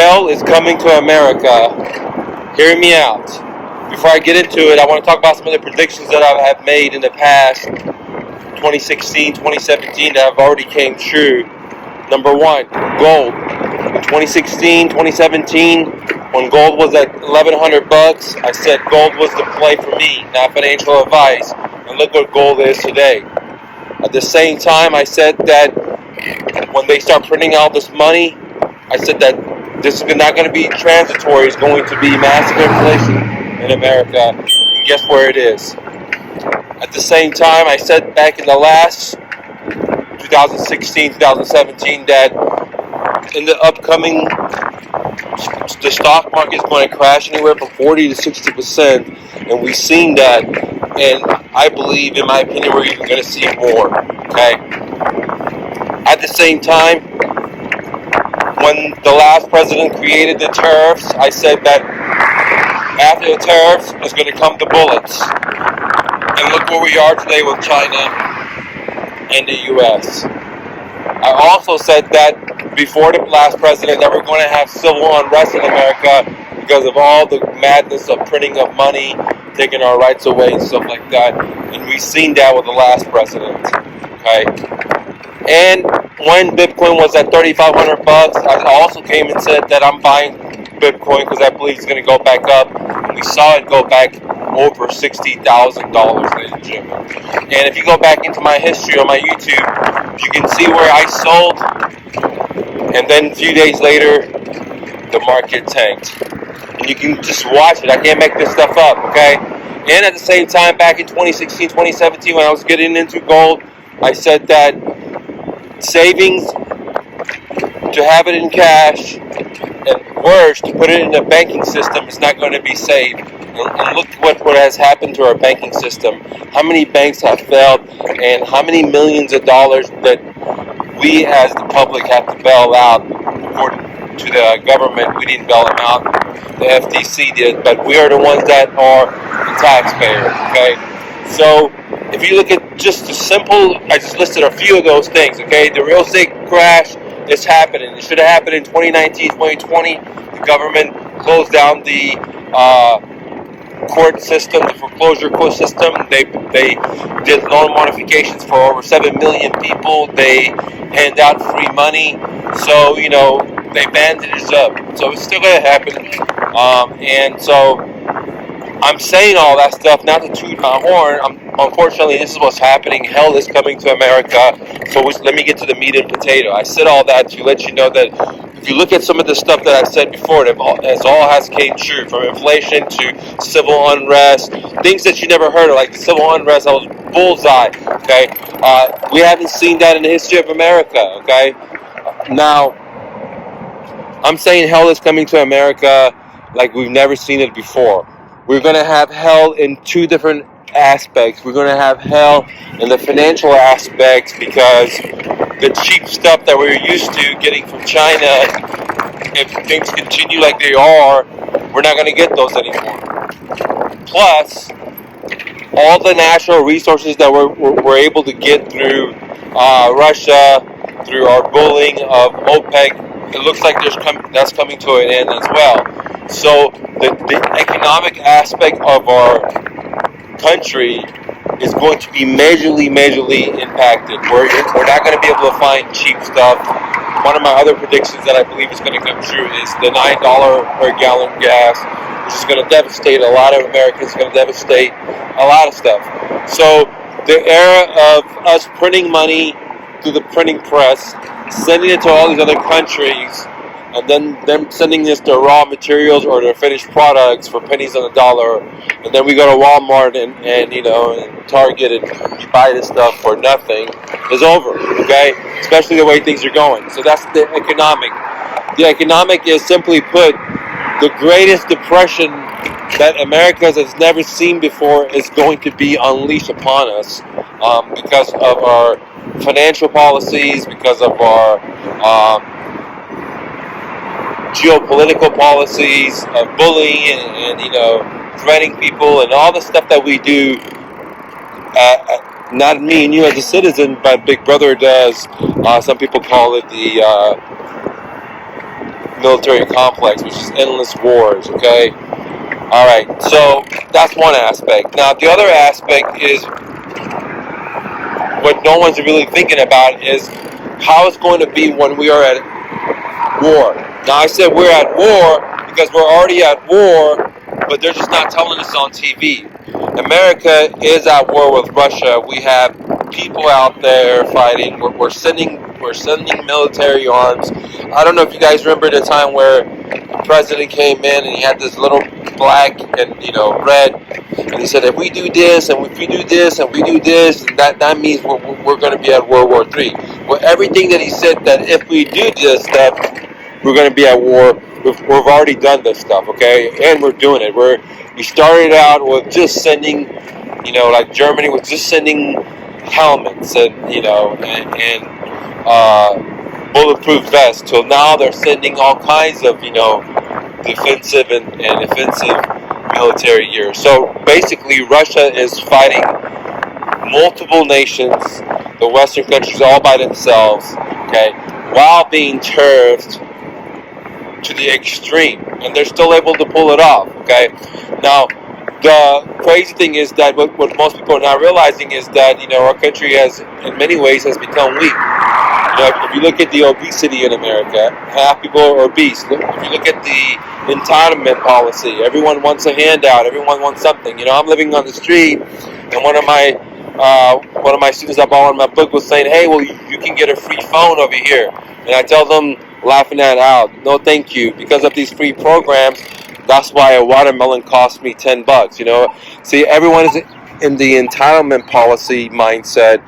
Hell is coming to America. Hear me out. Before I get into it, I want to talk about some of the predictions that I have made in the past, 2016, 2017, that have already came true. Number one, gold. In 2016, 2017, when gold was at $1,100, I said gold was the play for me, not financial advice. And look what gold is today. At the same time, I said that when they start printing out this money, I said that this is not going to be transitory. It's going to be massive inflation in America. And guess where it is? At the same time, I said back in the last 2016, 2017, that in the upcoming, the stock market is going to crash anywhere from 40 to 60%. And we've seen that. And I believe, in my opinion, we're even going to see more. Okay? At the same time, when the last president created the tariffs, I said that after the tariffs is going to come the bullets. And look where we are today with China and the U.S. I also said that before the last president that we're going to have civil unrest in America because of all the madness of printing of money, taking our rights away and stuff like that. And we've seen that with the last president. Okay? And when Bitcoin was at $3,500, I also came and said that I'm buying Bitcoin because I believe it's going to go back up. And we saw it go back over $60,000, ladies and gentlemen. And if you go back into my history on my YouTube, you can see where I sold, and then a few days later, the market tanked. And you can just watch it. I can't make this stuff up, okay? And at the same time, back in 2016, 2017, when I was getting into gold, I said that savings, to have it in cash, and worse, to put it in the banking system, is not going to be safe. And look what has happened to our banking system. How many banks have failed, and how many millions of dollars that we as the public have to bail out. According to the government, we didn't bail them out. The FTC did, but we are the ones that are the taxpayers, okay? So if you look at just the simple, I just listed a few of those things, okay? The real estate crash is happening. It should have happened in 2019, 2020. The government closed down the court system, the foreclosure court system. They did loan modifications for over 7 million people. They hand out free money. So, they bandaged up. So it's still going to happen. And so I'm saying all that stuff not to toot my horn. Unfortunately, this is what's happening. Hell is coming to America. So let me get to the meat and potato. I said all that to let you know that if you look at some of the stuff that I said before, it all has came true, from inflation to civil unrest, things that you never heard of, like the civil unrest. I was bullseye. Okay, we haven't seen that in the history of America. Okay, now I'm saying hell is coming to America like we've never seen it before. We're going to have hell in two different aspects. We're going to have hell in the financial aspects because the cheap stuff that we're used to getting from China, if things continue like they are, we're not going to get those anymore. Plus, all the natural resources that we're able to get through Russia, through our bullying of OPEC, it looks like that's coming to an end as well. So the economic aspect of our country is going to be majorly impacted. We're not going to be able to find cheap stuff. One of my other predictions that I believe is going to come true is the $9 per gallon gas, which is going to devastate a lot of Americans. It's going to devastate a lot of stuff. So the era of us printing money through the printing press, sending it to all these other countries, and then them sending us their raw materials or their finished products for pennies on the dollar, and then we go to Walmart and Target and you buy this stuff for nothing, is over, okay? Especially the way things are going. So that's the economic. The economic is, simply put, the greatest depression that America has never seen before is going to be unleashed upon us because of our financial policies, because of our geopolitical policies of bullying and threatening people and all the stuff that we do. Not me and you as a citizen, but Big Brother does. Some people call it the military complex, which is endless wars. Okay. All right. So that's one aspect. Now the other aspect is what no one's really thinking about is how it's going to be when we are at war. Now I said we're at war because we're already at war, but they're just not telling us on TV. America is at war with Russia. We have people out there fighting. We're sending military arms. I don't know if you guys remember the time where the president came in and he had this little black and red, and he said if we do this and if we do this and we do this, and that means we're going to be at World War III. Well, everything that he said that if we do this stuff, we're going to be at war. We've already done this stuff, okay, and we're doing it. We started out with just sending, like Germany was just sending helmets and bulletproof vests. Till now they're sending all kinds of defensive and offensive military gear. So basically, Russia is fighting multiple nations, the Western countries, all by themselves, okay, while being turfed to the extreme, and they're still able to pull it off. Okay, now the crazy thing is that what most people are not realizing is that our country has, in many ways, has become weak. If you look at the obesity in America, half people are obese. If you look at the entitlement policy, everyone wants a handout. Everyone wants something. I'm living on the street, and one of my students I bought in my book was saying, "Hey, well, you can get a free phone over here," and I tell them, laughing that out, "No, thank you. Because of these free programs, that's why a watermelon cost me $10." See, everyone is in the entitlement policy mindset,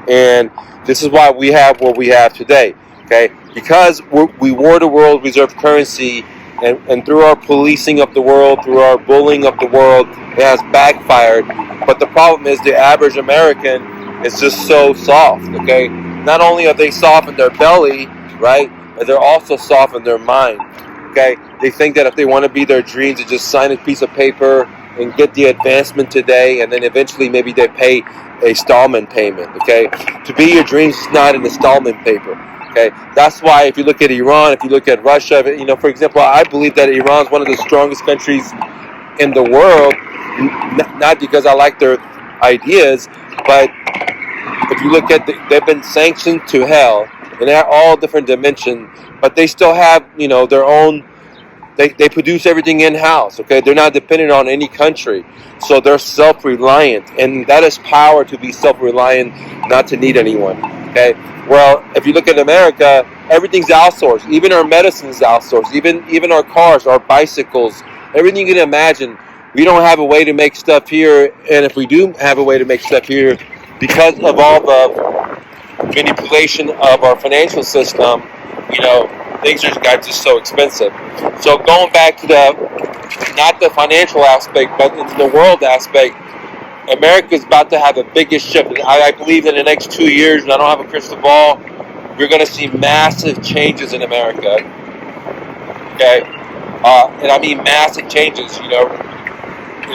and this is why we have what we have today. Okay, because we wore the world reserve currency, and through our policing of the world, through our bullying of the world, it has backfired. But the problem is the average American is just so soft. Okay, not only are they soft in their belly, right? And they're also soft in their mind. Okay, they think that if they want to be their dreams, they just sign a piece of paper and get the advancement today, and then eventually maybe they pay a installment payment. Okay, to be your dreams is not an installment paper. Okay, that's why if you look at Iran, if you look at Russia, for example, I believe that Iran is one of the strongest countries in the world, not because I like their ideas, but if you look at they've been sanctioned to hell. And they're all different dimensions, but they still have, their own. They produce everything in house. Okay, they're not dependent on any country, so they're self-reliant, and that is power to be self-reliant, not to need anyone. Okay, well, if you look at America, everything's outsourced. Even our medicine is outsourced. Even our cars, our bicycles, everything you can imagine. We don't have a way to make stuff here, and if we do have a way to make stuff here, because of all the manipulation of our financial system, things are just so expensive. So going back to not the financial aspect, but into the world aspect, America is about to have the biggest shift. I believe in the next 2 years, and I don't have a crystal ball, we're going to see massive changes in America. Okay, and I mean massive changes. And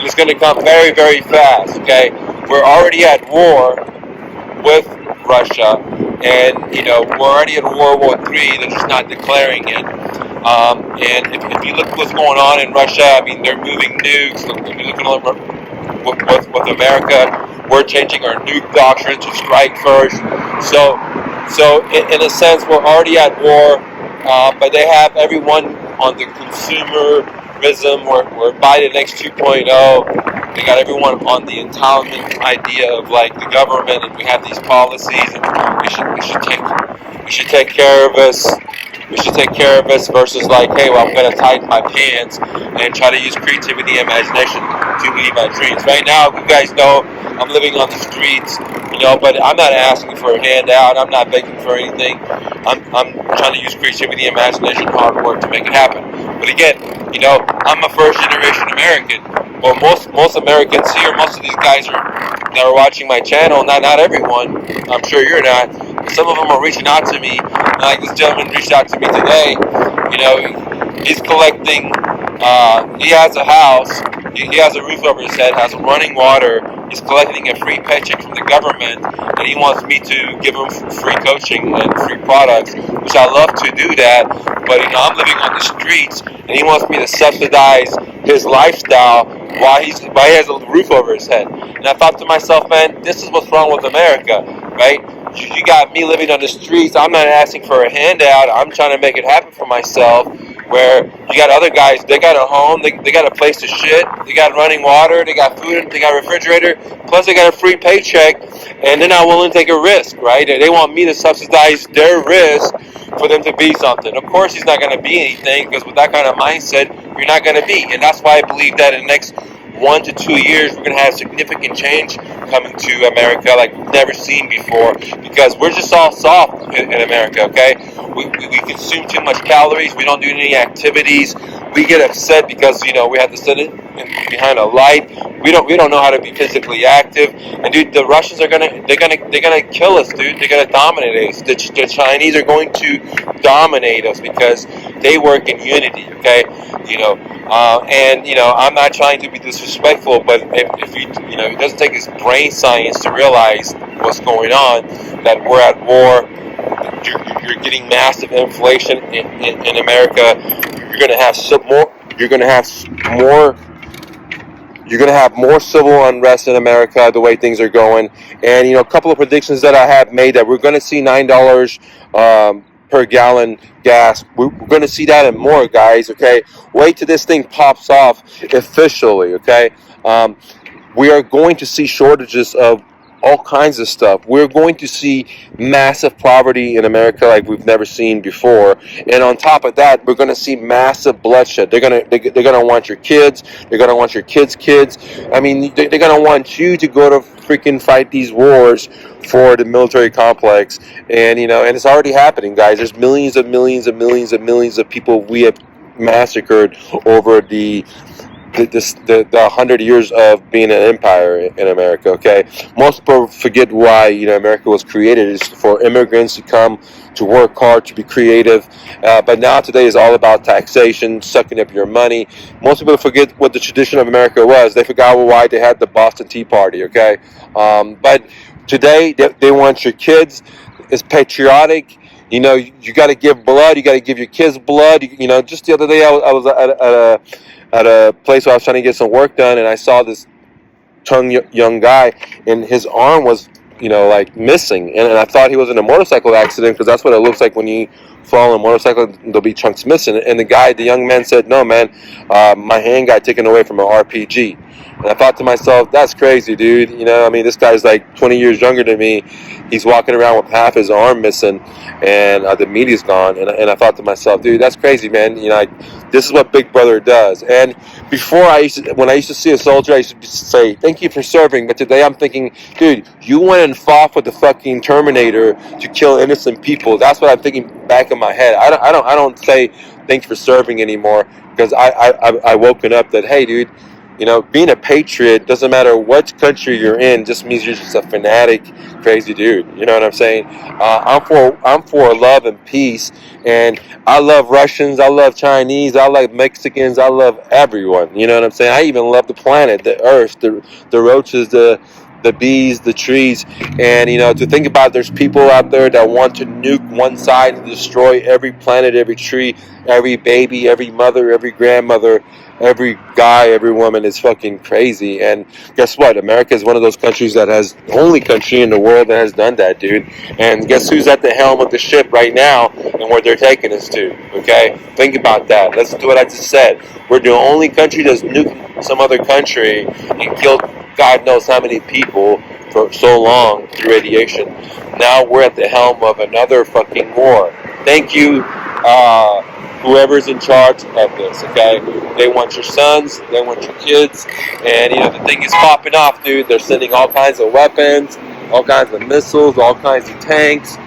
it's going to come very, very fast. Okay, we're already at war with Russia, and we're already in World War III. They're just not declaring it. And if you look at what's going on in Russia, I mean, they're moving nukes. If you look at with America, we're changing our nuke doctrine to strike first. So in a sense, we're already at war, but they have everyone on the consumerism. We're Biden X 2.0. They got everyone on the entitlement idea of like the government, and we have these policies, and we should take care of us. We should take care of us versus like, hey, well, I'm going to tighten my pants and try to use creativity and imagination to lead my dreams. Right now, you guys know I'm living on the streets, but I'm not asking for a handout. I'm not begging for anything. I'm trying to use creativity, imagination, hard work to make it happen. But again, I'm a first generation American. Well, most Americans here, most of these guys that are watching my channel, not everyone, I'm sure you're not, some of them are reaching out to me. Like this gentleman reached out to me today. He's collecting, he has a house, He has a roof over his head, has running water. He's collecting a free paycheck from the government, and he wants me to give him free coaching and free products, which I love to do that. But I'm living on the streets, and he wants me to subsidize his lifestyle while he has a roof over his head. And I thought to myself, man, this is what's wrong with America, right? You got me living on the streets. I'm not asking for a handout. I'm trying to make it happen for myself. Where you got other guys, they got a home, they got a place to shit, they got running water, they got food, they got a refrigerator, plus they got a free paycheck, and they're not willing to take a risk, right? They want me to subsidize their risk for them to be something. Of course, he's not going to be anything, because with that kind of mindset, you're not going to be. And that's why I believe that in the next 1 to 2 years, we're going to have significant change coming to America like we've never seen before, because we're just all soft in America, okay? We consume too much calories. We don't do any activities. We get upset because, we have to sit behind a light. We don't know how to be physically active. And dude, the Russians are they're gonna kill us, dude. They're gonna dominate us. The Chinese are going to dominate us because they work in unity, okay? I'm not trying to be disrespectful, but if it doesn't take his brain science to realize what's going on, that we're at war. You're getting massive inflation in America. You're going to have more. You're going to have more. You're going to have more civil unrest in America the way things are going. And a couple of predictions that I have made that we're going to see $9 per gallon gas. We're going to see that and more, guys. Okay, wait till this thing pops off officially. Okay, we are going to see shortages of all kinds of stuff. We're going to see massive poverty in America like we've never seen before, and on top of that, we're going to see massive bloodshed. They're gonna want your kids. They're gonna want your kids' kids. I mean, they're gonna want you to go to freaking fight these wars for the military complex, and and it's already happening, guys. There's millions and millions and millions and millions of people we have massacred over the 100 years of being an empire in America. Okay, most people forget why America was created is for immigrants to come to work hard, to be creative. But now today is all about taxation, sucking up your money. Most people forget what the tradition of America was. They forgot why they had the Boston Tea Party. Okay, but today they want your kids. It's patriotic. You got to give blood. You got to give your kids blood. Just the other day I was at a place where I was trying to get some work done, and I saw this young guy, and his arm was, like missing, and I thought he was in a motorcycle accident, because that's what it looks like when you fall on a motorcycle. There'll be chunks missing, and the young man said, "No, man, my hand got taken away from an RPG." And I thought to myself, that's crazy, dude. This guy's like 20 years younger than me. He's walking around with half his arm missing, and the meat is gone. And I thought to myself, dude, that's crazy, man. This is what Big Brother does. And before when I used to see a soldier, I used to say, thank you for serving. But today I'm thinking, dude, you went and fought with the fucking Terminator to kill innocent people. That's what I'm thinking back in my head. I don't say thanks for serving anymore, because I woken up that, hey, dude, being a patriot doesn't matter what country you're in. Just means you're just a fanatic, crazy dude. You know what I'm saying? I'm for love and peace, and I love Russians. I love Chinese. I love Mexicans. I love everyone. You know what I'm saying? I even love the planet, the Earth, the roaches, the bees, the trees, and to think about there's people out there that want to nuke one side and destroy every planet, every tree, every baby, every mother, every grandmother, every guy, every woman is fucking crazy. And guess what? America is one of those countries that has the only country in the world that has done that, dude. And guess who's at the helm of the ship right now and where they're taking us to? Okay, think about that. Listen to what I just said. We're the only country that's nuked some other country and killed God knows how many people for so long through radiation. Now we're at the helm of another fucking war. Thank you, whoever's in charge of this, okay? They want your sons, they want your kids, and the thing is popping off, dude. They're sending all kinds of weapons, all kinds of missiles, all kinds of tanks.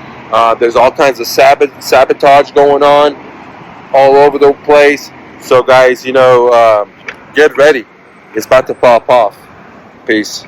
There's all kinds of sabotage going on all over the place. So guys, get ready. It's about to pop off. Peace.